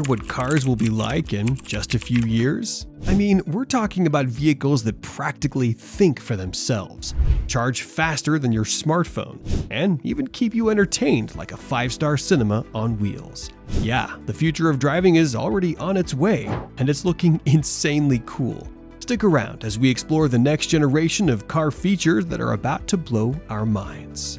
what cars will be like in just a few years? I mean, we're talking about vehicles that practically think for themselves, charge faster than your smartphone, and even keep you entertained like a 5-star cinema on wheels. Yeah, the future of driving is already on its way, and it's looking insanely cool. Stick around as we explore the next generation of car features that are about to blow our minds.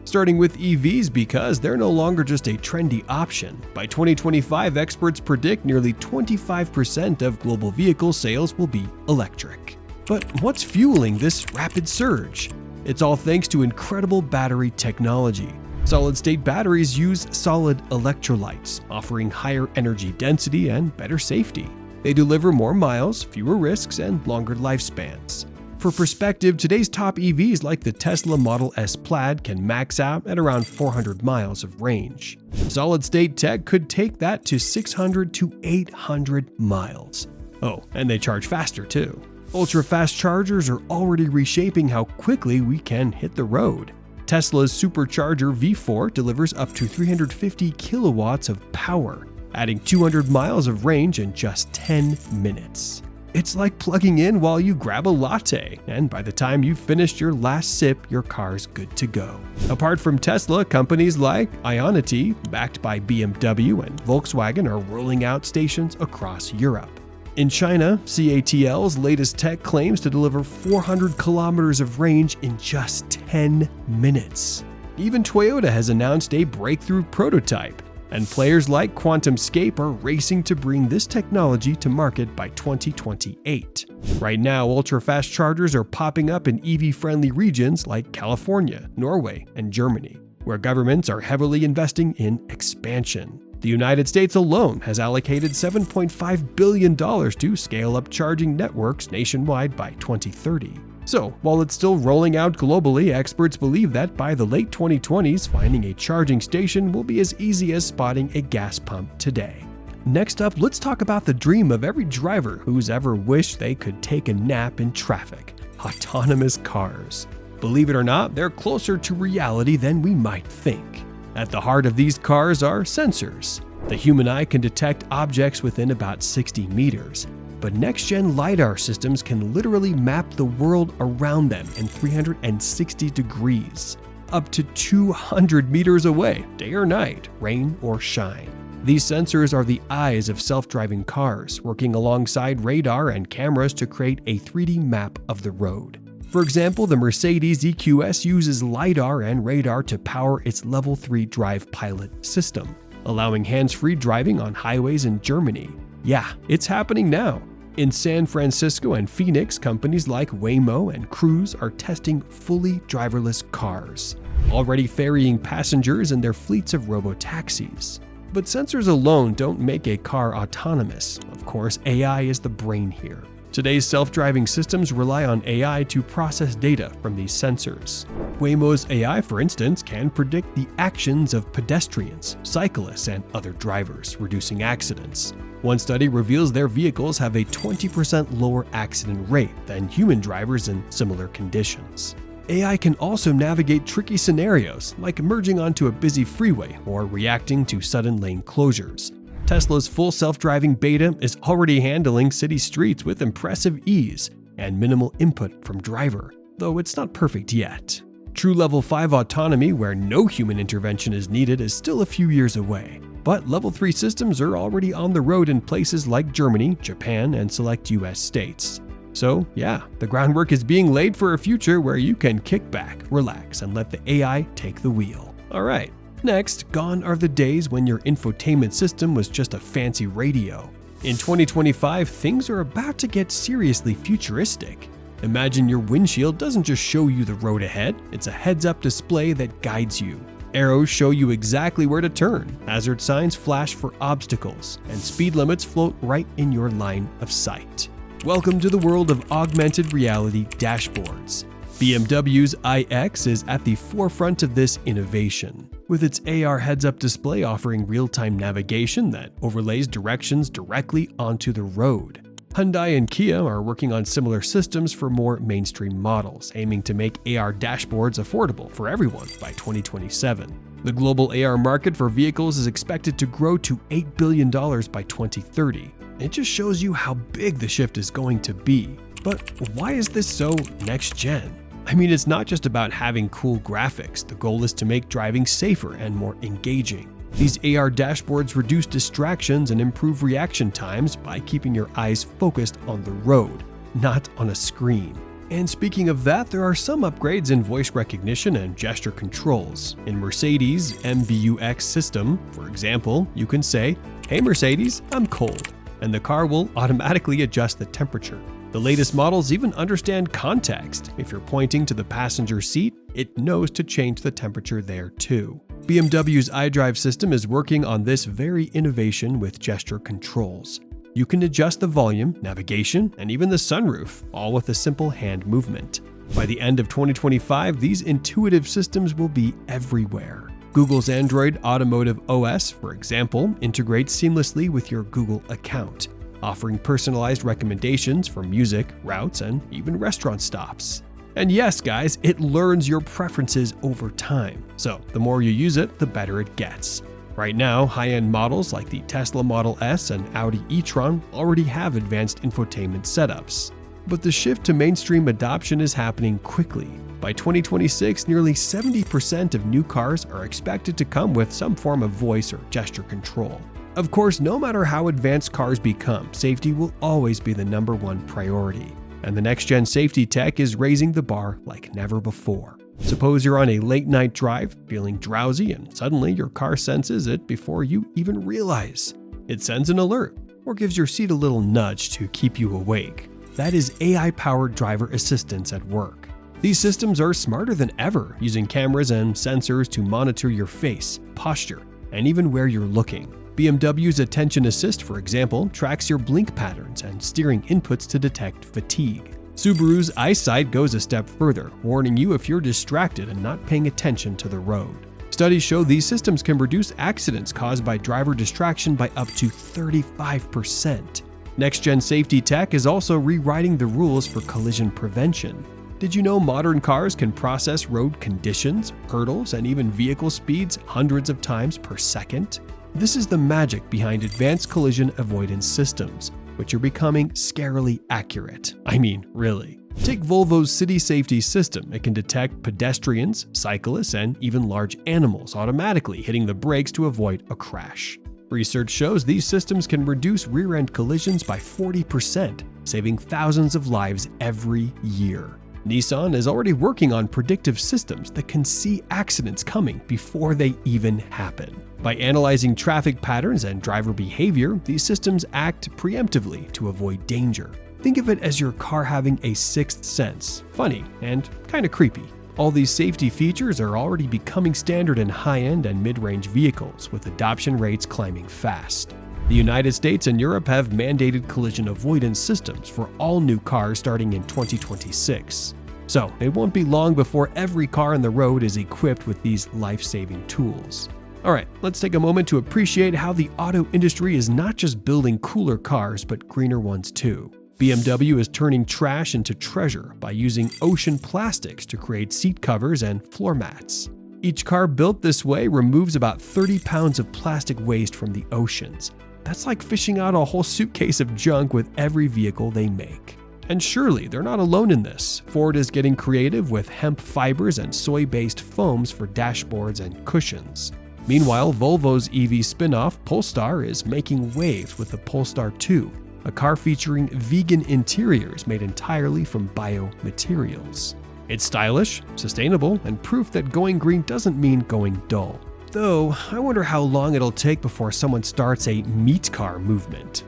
Starting with EVs because they're no longer just a trendy option. By 2025, experts predict nearly 25% of global vehicle sales will be electric. But what's fueling this rapid surge? It's all thanks to incredible battery technology. Solid-state batteries use solid electrolytes, offering higher energy density and better safety. They deliver more miles, fewer risks, and longer lifespans. For perspective, today's top EVs like the Tesla Model S Plaid can max out at around 400 miles of range. Solid-state tech could take that to 600 to 800 miles. Oh, and they charge faster too. Ultra-fast chargers are already reshaping how quickly we can hit the road. Tesla's Supercharger V4 delivers up to 350 kilowatts of power, adding 200 miles of range in just 10 minutes. It's like plugging in while you grab a latte, and by the time you've finished your last sip, your car's good to go. Apart from Tesla, companies like Ionity, backed by BMW and Volkswagen, are rolling out stations across Europe. In China, CATL's latest tech claims to deliver 400 kilometers of range in just 10 minutes. Even Toyota has announced a breakthrough prototype, and players like QuantumScape are racing to bring this technology to market by 2028. Right now, ultra-fast chargers are popping up in EV-friendly regions like California, Norway, and Germany, where governments are heavily investing in expansion. The United States alone has allocated $7.5 billion to scale up charging networks nationwide by 2030. So, while it's still rolling out globally, experts believe that by the late 2020s, finding a charging station will be as easy as spotting a gas pump today. Next up, let's talk about the dream of every driver who's ever wished they could take a nap in traffic: autonomous cars. Believe it or not, they're closer to reality than we might think. At the heart of these cars are sensors. The human eye can detect objects within about 60 meters, but next-gen LiDAR systems can literally map the world around them in 360 degrees, up to 200 meters away, day or night, rain or shine. These sensors are the eyes of self-driving cars, working alongside radar and cameras to create a 3D map of the road. For example, the Mercedes EQS uses LiDAR and radar to power its Level 3 Drive Pilot system, allowing hands-free driving on highways in Germany. Yeah, it's happening now. In San Francisco and Phoenix, companies like Waymo and Cruise are testing fully driverless cars, already ferrying passengers in their fleets of robotaxis. But sensors alone don't make a car autonomous. Of course, AI is the brain here. Today's self-driving systems rely on AI to process data from these sensors. Waymo's AI, for instance, can predict the actions of pedestrians, cyclists, and other drivers, reducing accidents. One study reveals their vehicles have a 20% lower accident rate than human drivers in similar conditions. AI can also navigate tricky scenarios, like merging onto a busy freeway or reacting to sudden lane closures. Tesla's full self-driving beta is already handling city streets with impressive ease and minimal input from driver, though it's not perfect yet. True Level 5 autonomy, where no human intervention is needed, is still a few years away. But Level 3 systems are already on the road in places like Germany, Japan, and select US states. So yeah, the groundwork is being laid for a future where you can kick back, relax, and let the AI take the wheel. Alright. Next, gone are the days when your infotainment system was just a fancy radio. In 2025, things are about to get seriously futuristic. Imagine your windshield doesn't just show you the road ahead, it's a heads-up display that guides you. Arrows show you exactly where to turn, hazard signs flash for obstacles, and speed limits float right in your line of sight. Welcome to the world of augmented reality dashboards. BMW's iX is at the forefront of this innovation, with its AR heads-up display offering real-time navigation that overlays directions directly onto the road. Hyundai and Kia are working on similar systems for more mainstream models, aiming to make AR dashboards affordable for everyone by 2027. The global AR market for vehicles is expected to grow to $8 billion by 2030. It just shows you how big the shift is going to be. But why is this so next-gen? I mean, it's not just about having cool graphics. The goal is to make driving safer and more engaging. These AR dashboards reduce distractions and improve reaction times by keeping your eyes focused on the road, not on a screen. And speaking of that, there are some upgrades in voice recognition and gesture controls. In Mercedes' MBUX system, for example, you can say, "Hey Mercedes, I'm cold," and the car will automatically adjust the temperature. The latest models even understand context. If you're pointing to the passenger seat, it knows to change the temperature there too. BMW's iDrive system is working on this very innovation with gesture controls. You can adjust the volume, navigation, and even the sunroof, all with a simple hand movement. By the end of 2025, these intuitive systems will be everywhere. Google's Android Automotive OS, for example, integrates seamlessly with your Google account, offering personalized recommendations for music, routes, and even restaurant stops. And yes, guys, it learns your preferences over time, so the more you use it, the better it gets. Right now, high-end models like the Tesla Model S and Audi e-tron already have advanced infotainment setups. But the shift to mainstream adoption is happening quickly. By 2026, nearly 70% of new cars are expected to come with some form of voice or gesture control. Of course, no matter how advanced cars become, safety will always be the #1 priority. And the next-gen safety tech is raising the bar like never before. Suppose you're on a late-night drive, feeling drowsy, and suddenly your car senses it before you even realize. It sends an alert, or gives your seat a little nudge to keep you awake. That is AI-powered driver assistance at work. These systems are smarter than ever, using cameras and sensors to monitor your face, posture, and even where you're looking. BMW's Attention Assist, for example, tracks your blink patterns and steering inputs to detect fatigue. Subaru's EyeSight goes a step further, warning you if you're distracted and not paying attention to the road. Studies show these systems can reduce accidents caused by driver distraction by up to 35%. Next-gen safety tech is also rewriting the rules for collision prevention. Did you know modern cars can process road conditions, hurdles, and even vehicle speeds hundreds of times per second? This is the magic behind advanced collision avoidance systems, which are becoming scarily accurate. I mean, really. Take Volvo's City Safety System. It can detect pedestrians, cyclists, and even large animals automatically hitting the brakes to avoid a crash. Research shows these systems can reduce rear-end collisions by 40%, saving thousands of lives every year. Nissan is already working on predictive systems that can see accidents coming before they even happen. By analyzing traffic patterns and driver behavior, these systems act preemptively to avoid danger. Think of it as your car having a sixth sense. Funny and kind of creepy. All these safety features are already becoming standard in high-end and mid-range vehicles, with adoption rates climbing fast. The United States and Europe have mandated collision avoidance systems for all new cars starting in 2026. So it won't be long before every car on the road is equipped with these life-saving tools. Alright, let's take a moment to appreciate how the auto industry is not just building cooler cars, but greener ones too. BMW is turning trash into treasure by using ocean plastics to create seat covers and floor mats. Each car built this way removes about 30 pounds of plastic waste from the oceans. That's like fishing out a whole suitcase of junk with every vehicle they make. And surely they're not alone in this. Ford is getting creative with hemp fibers and soy-based foams for dashboards and cushions. Meanwhile, Volvo's EV spin-off Polestar is making waves with the Polestar 2, a car featuring vegan interiors made entirely from biomaterials. It's stylish, sustainable, and proof that going green doesn't mean going dull. Though, I wonder how long it'll take before someone starts a meat car movement.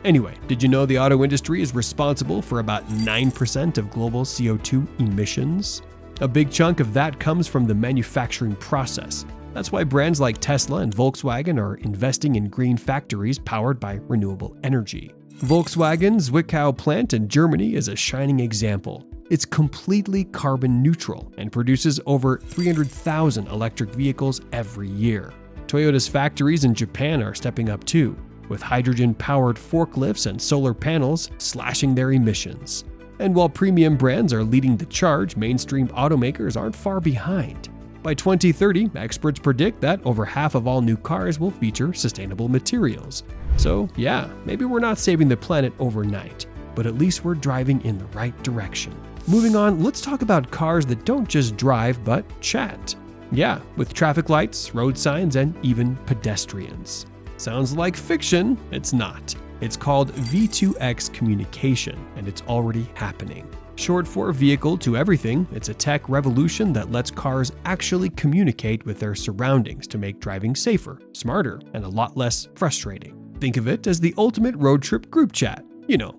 Anyway, did you know the auto industry is responsible for about 9% of global CO2 emissions? A big chunk of that comes from the manufacturing process. That's why brands like Tesla and Volkswagen are investing in green factories powered by renewable energy. Volkswagen's Zwickau plant in Germany is a shining example. It's completely carbon neutral and produces over 300,000 electric vehicles every year. Toyota's factories in Japan are stepping up too, with hydrogen-powered forklifts and solar panels slashing their emissions. And while premium brands are leading the charge, mainstream automakers aren't far behind. By 2030, experts predict that over half of all new cars will feature sustainable materials. So yeah, maybe we're not saving the planet overnight, but at least we're driving in the right direction. Moving on, let's talk about cars that don't just drive but chat. Yeah, with traffic lights, road signs, and even pedestrians. Sounds like fiction, it's not. It's called V2X communication, and it's already happening. Short for vehicle to everything, it's a tech revolution that lets cars actually communicate with their surroundings to make driving safer, smarter, and a lot less frustrating. Think of it as the ultimate road trip group chat,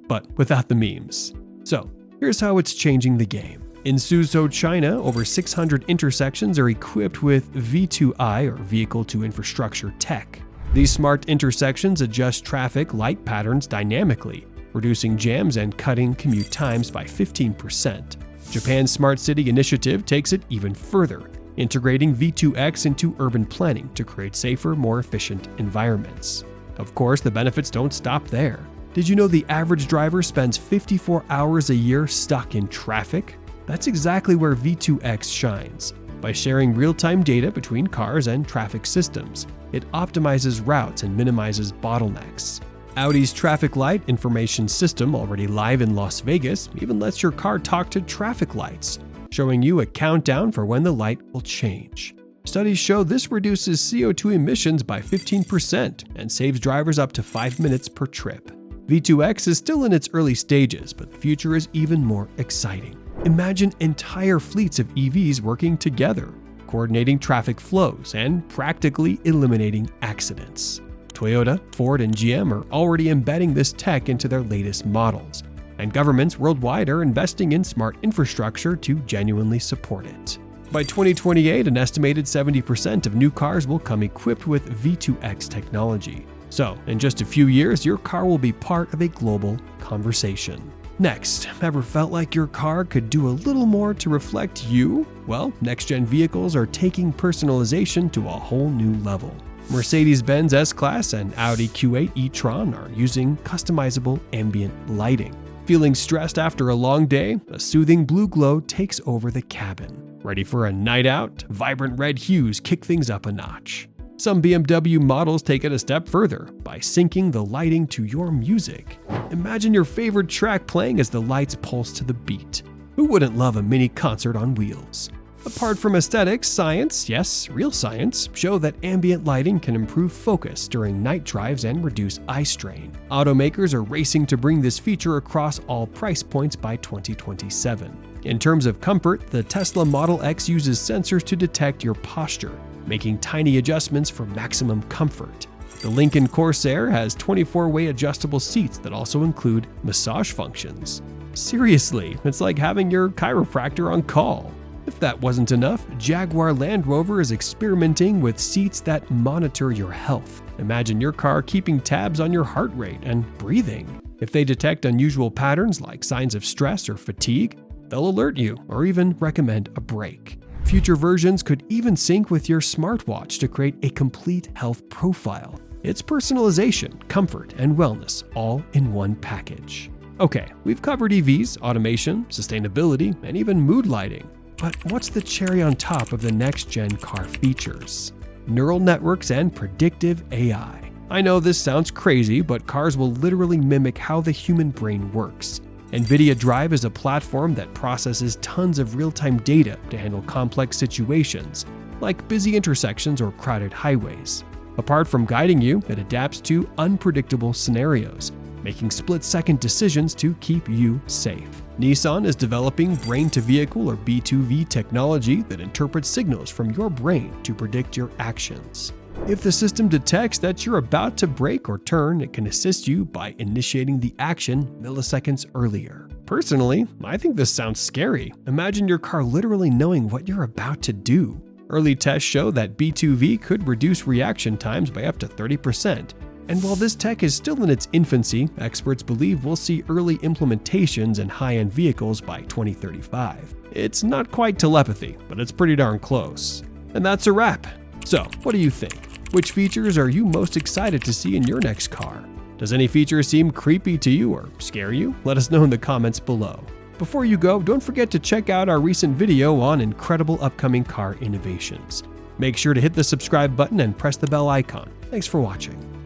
but without the memes. So, here's how it's changing the game. In Suzhou, China, over 600 intersections are equipped with V2I, or Vehicle to Infrastructure tech. These smart intersections adjust traffic light patterns dynamically, reducing jams and cutting commute times by 15%. Japan's Smart City initiative takes it even further, integrating V2X into urban planning to create safer, more efficient environments. Of course, the benefits don't stop there. Did you know the average driver spends 54 hours a year stuck in traffic? That's exactly where V2X shines. By sharing real-time data between cars and traffic systems, it optimizes routes and minimizes bottlenecks. Audi's traffic light information system, already live in Las Vegas, even lets your car talk to traffic lights, showing you a countdown for when the light will change. Studies show this reduces CO2 emissions by 15% and saves drivers up to 5 minutes per trip. V2X is still in its early stages, but the future is even more exciting. Imagine entire fleets of EVs working together, coordinating traffic flows and practically eliminating accidents. Toyota, Ford, and GM are already embedding this tech into their latest models, and governments worldwide are investing in smart infrastructure to genuinely support it. By 2028, an estimated 70% of new cars will come equipped with V2X technology. So, in just a few years, your car will be part of a global conversation. Next, ever felt like your car could do a little more to reflect you? Well, next-gen vehicles are taking personalization to a whole new level. Mercedes-Benz S-Class and Audi Q8 e-tron are using customizable ambient lighting. Feeling stressed after a long day? A soothing blue glow takes over the cabin. Ready for a night out? Vibrant red hues kick things up a notch. Some BMW models take it a step further by syncing the lighting to your music. Imagine your favorite track playing as the lights pulse to the beat. Who wouldn't love a mini concert on wheels? Apart from aesthetics, science, yes, real science, show that ambient lighting can improve focus during night drives and reduce eye strain. Automakers are racing to bring this feature across all price points by 2027. In terms of comfort, the Tesla Model X uses sensors to detect your posture, making tiny adjustments for maximum comfort. The Lincoln Corsair has 24-way adjustable seats that also include massage functions. Seriously, it's like having your chiropractor on call. If that wasn't enough, Jaguar Land Rover is experimenting with seats that monitor your health. Imagine your car keeping tabs on your heart rate and breathing. If they detect unusual patterns like signs of stress or fatigue, they'll alert you or even recommend a break. Future versions could even sync with your smartwatch to create a complete health profile. It's personalization, comfort, and wellness all in one package. Okay, we've covered EVs, automation, sustainability, and even mood lighting. But what's the cherry on top of the next-gen car features? Neural networks and predictive AI. I know this sounds crazy, but cars will literally mimic how the human brain works. NVIDIA Drive is a platform that processes tons of real-time data to handle complex situations, like busy intersections or crowded highways. Apart from guiding you, it adapts to unpredictable scenarios, making split-second decisions to keep you safe. Nissan is developing brain-to-vehicle or B2V technology that interprets signals from your brain to predict your actions. If the system detects that you're about to brake or turn, it can assist you by initiating the action milliseconds earlier. Personally, I think this sounds scary. Imagine your car literally knowing what you're about to do. Early tests show that B2V could reduce reaction times by up to 30%. And while this tech is still in its infancy, experts believe we'll see early implementations in high-end vehicles by 2035. It's not quite telepathy, but it's pretty darn close. And that's a wrap. So, what do you think? Which features are you most excited to see in your next car? Does any feature seem creepy to you or scare you? Let us know in the comments below. Before you go, don't forget to check out our recent video on incredible upcoming car innovations. Make sure to hit the subscribe button and press the bell icon. Thanks for watching.